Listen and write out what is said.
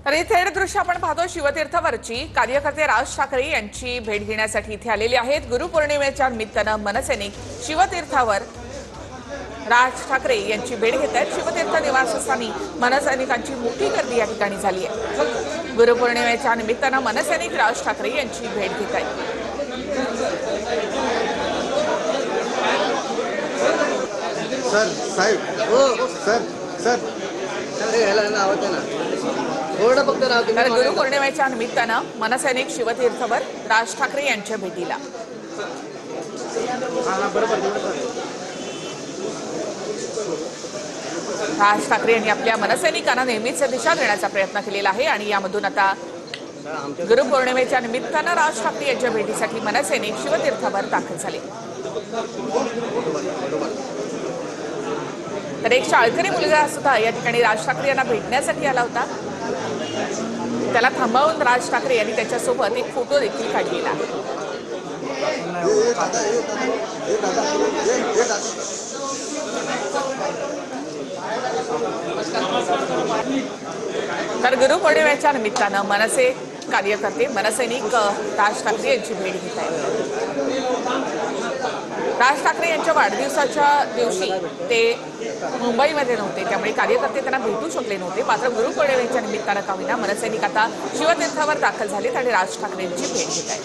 तर हे थेट दृश्य आपण पाहतो शिवतीर्थवरची कार्यकर्ते राज ठाकरे यांची भेट घेण्यासाठी इथे आलेले आहेत। गुरुपौर्णिमेच्या निमित्तानं मनसैनिक शिवतीर्थावर राज ठाकरे यांची भेट घेत आहेत। शिवतीर्थ निवासस्थानी मनसैनिकांची मोठी गर्दी या ठिकाणी झाली आहे। गुरुपौर्णिमेच्या निमित्तानं मनसैनिक राज ठाकरे यांची भेट घेत आहेत। सर साहेब हो सर तर गुरुपौर्णिमेच्या निमित्तानं मनसैनिक शिवतीर्थवर राज ठाकरे यांच्या भेटीला राज ठाकरे यांनी आपल्या मनसैनिकांना नेहमीच दिशा देण्याचा प्रयत्न केलेला आहे आणि यामधून आता गुरुपौर्णिमेच्या निमित्तानं राज ठाकरे यांच्या भेटीसाठी मनसैनिक शिवतीर्थावर दाखल झाले। तर एक शाळकरी मुलगा सुद्धा या ठिकाणी राज ठाकरे यांना भेटण्यासाठी आला होता। त्याला थांबवून राज ठाकरे यांनी त्याच्यासोबत एक फोटो देखील काढलेला आहे। तर गुरुपौर्णिमेच्या निमित्तानं मनसे कार्यकर्ते मनसैनिक राज ठाकरे यांची भेट घेत आहेत। राज ठाकरे यांच्या वाढदिवसाच्या दिवशी ते मुंबईमध्ये नव्हते, त्यामुळे कार्यकर्ते त्यांना भेटू शकले नव्हते। मात्र गुरुपौर्णिमेच्या निमित्तानं का होईना मनसैनिक आता शिवतीर्थावर दाखल झालेत आणि राज ठाकरे यांची भेट घेत आहेत।